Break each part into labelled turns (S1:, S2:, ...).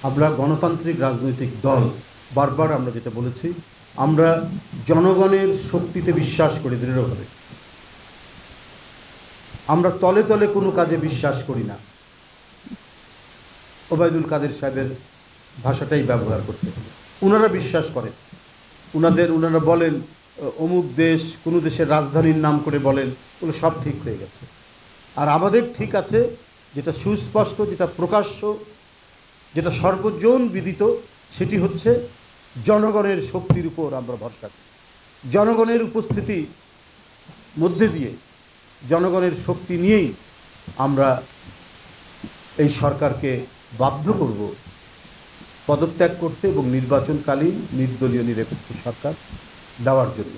S1: আমরা গণতান্ত্রিক রাজনৈতিক দল বারবার আমরা যেটা বলেছি, আমরা জনগণের শক্তিতে বিশ্বাস করি দৃঢ়ভাবে। আমরা তলে তলে কোনো কাজে বিশ্বাস করি না। ওবায়দুল কাদের সাহেবের ভাষাটাই ব্যবহার করতে হবে। ওনারা বিশ্বাস করেন, ওনারা বলেন অমুক দেশ, কোনো দেশের রাজধানীর নাম করে বলেন, ওগুলো সব ঠিক হয়ে গেছে। আর আমাদের ঠিক আছে যেটা সুস্পষ্ট, যেটা প্রকাশ্য, যেটা সর্বজন বিদিত, সেটি হচ্ছে জনগণের শক্তির উপর আমরা ভরসা করি। জনগণের উপস্থিতি মধ্যে দিয়ে, জনগণের শক্তি নিয়েই আমরা এই সরকারকে বাধ্য করব পদত্যাগ করতে এবং নির্বাচনকালীন নির্দলীয় নিরপেক্ষ সরকার দেওয়ার জন্য।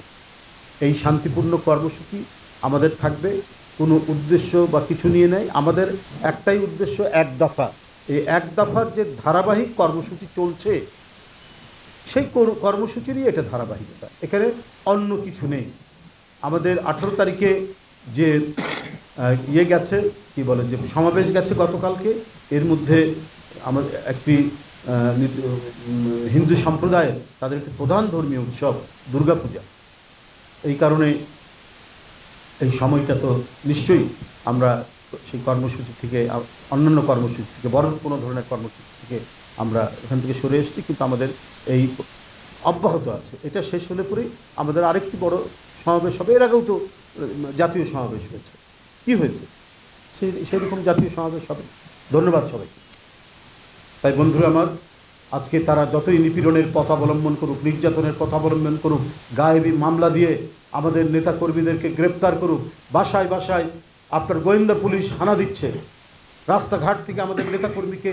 S1: এই শান্তিপূর্ণ কর্মসূচি আমাদের থাকবে, কোনো উদ্দেশ্য বা কিছু নিয়ে নেই। আমাদের একটাই উদ্দেশ্য, এক দফা। এই এক দফার যে ধারাবাহিক কর্মসূচি চলছে, সেই কর্মসূচিরই এটা ধারাবাহিকতা, এখানে অন্য কিছু নেই। আমাদের 18 তারিখে যে গেছে, কি বলে, যে সমাবেশ গেছে গতকালকে, এর মধ্যে আমাদের একটি হিন্দু সম্প্রদায়ের তাদের একটি প্রধান ধর্মীয় উৎসব দুর্গাপূজা। এই কারণে এই সময়টা তো নিশ্চয়ই আমরা সেই কর্মসূচি থেকে, অন্যান্য কর্মসূচি থেকে, বড় কোনো ধরনের কর্মসূচি থেকে আমরা এখান থেকে সরে এসেছি, কিন্তু আমাদের এই অব্যাহত আছে। এটা শেষ হলে পরেই আমাদের আরেকটি বড় সমাবেশ হবে। এর আগেও তো জাতীয় সমাবেশ হয়েছে, কি হয়েছে, সেরকম জাতীয় সমাবেশ হবে। ধন্যবাদ সবাইকে। তাই বন্ধুরা আমার, আজকে তারা যতই নিপীড়নের পথ অবলম্বন করুক, নির্যাতনের পথ অবলম্বন করুক, গায়েবী মামলা দিয়ে আমাদের নেতাকর্মীদেরকে গ্রেপ্তার করুক, বাসায় বাসায় আপনার গোয়েন্দা পুলিশ হানা দিচ্ছে, রাস্তাঘাট থেকে আমাদের নেতাকর্মীকে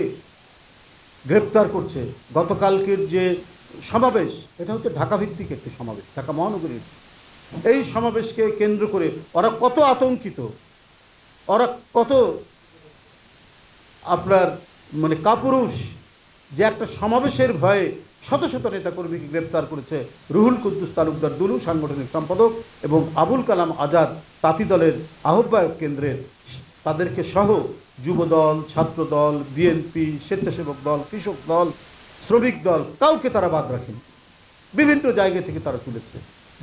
S1: গ্রেপ্তার করছে। গতকালকের যে সমাবেশ, এটা হচ্ছে ঢাকা ভিত্তিক একটি সমাবেশ, ঢাকা মহানগরীর। এই সমাবেশকে কেন্দ্র করে ওরা কত আতঙ্কিত, ওরা কত আপনার মানে কাপুরুষ, যে একটা সমাবেশের ভয়ে শত শত নেতাকর্মীকে গ্রেপ্তার করেছে। রুহুল কুদ্দুস তালুকদার দুলু, সাংগঠনিক সম্পাদক, এবং আবুল কালাম আজাদ, তাঁতি দলের আহ্বায়ক কেন্দ্রের, তাদেরকে সহ যুবদল, ছাত্রদল, বিএনপি, স্বেচ্ছাসেবক দল, কৃষক দল, শ্রমিক দল, কাউকে তারা বাদ রাখেনি। বিভিন্ন জায়গা থেকে তারা তুলেছে,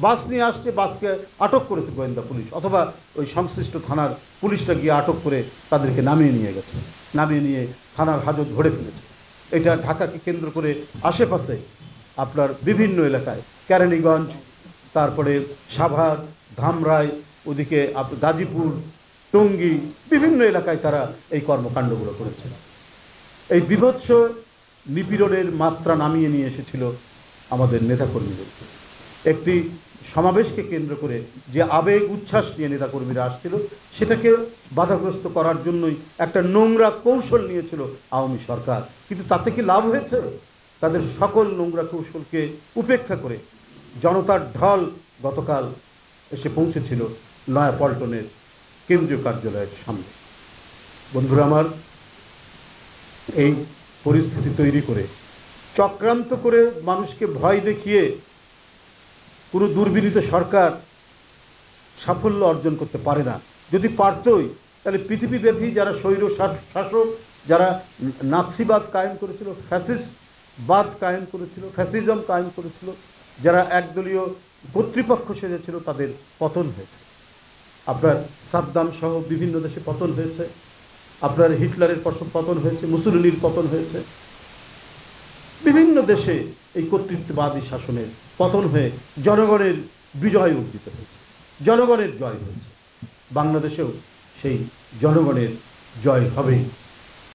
S1: বাস নিয়ে আসছে, বাসকে আটক করেছে গোয়েন্দা পুলিশ, অথবা ওই সংশ্লিষ্ট থানার পুলিশরা গিয়ে আটক করে তাদেরকে নামিয়ে নিয়ে গেছে, নামিয়ে নিয়ে থানার হাজত ধরে ফেলেছে। এটা ঢাকাকে কেন্দ্র করে আশেপাশে আপনার বিভিন্ন এলাকায়, কেরানীগঞ্জ, তারপরে সাভার, ধামরাই, ওদিকে গাজীপুর, টঙ্গী, বিভিন্ন এলাকায় তারা এই কর্মকাণ্ডগুলো করেছে। এই বিভৎস নিপীড়নের মাত্রা নামিয়ে নিয়ে এসেছিল আমাদের নেতাকর্মীদেরকে। একটি সমাবেশকে কেন্দ্র করে যে আবেগ উচ্ছ্বাস নিয়ে নেতাকর্মীরা আসছিল, সেটাকে বাধাগ্রস্ত করার জন্যই একটা নোংরা কৌশল নিয়েছিল আওয়ামী সরকার। কিন্তু তাতে কি লাভ হয়েছে? তাদের সকল নোংরা কৌশলকে উপেক্ষা করে জনতার ঢল গতকাল এসে পৌঁছেছিল নয়াপল্টনের কেন্দ্রীয় কার্যালয়ের সামনে। বন্ধুরা আমার, এই পরিস্থিতি তৈরি করে, চক্রান্ত করে, মানুষকে ভয় দেখিয়ে কোনো দুর্বিনীত সরকার সাফল্য অর্জন করতে পারে না। যদি পারতই, তাহলে পৃথিবীব্যাপী যারা স্বৈর শাসক, যারা নাৎসিবাদ কায়েম করেছিল, ফ্যাসিস্টবাদ কায়েম করেছিল, ফ্যাসিজম কায়েম করেছিল, যারা একদলীয় কর্তৃপক্ষ সেজেছিল, তাদের পতন হয়েছে। আপনার সাদ্দাম সহ বিভিন্ন দেশে পতন হয়েছে, আপনার হিটলারের পতন হয়েছে, মুসোলিনির পতন হয়েছে। বিভিন্ন দেশে এই কর্তৃত্ববাদী শাসনের পতন হয়ে জনগণের বিজয় অর্জিত হয়েছে, জনগণের জয় হয়েছে। বাংলাদেশেও সেই জনগণের জয় হবে।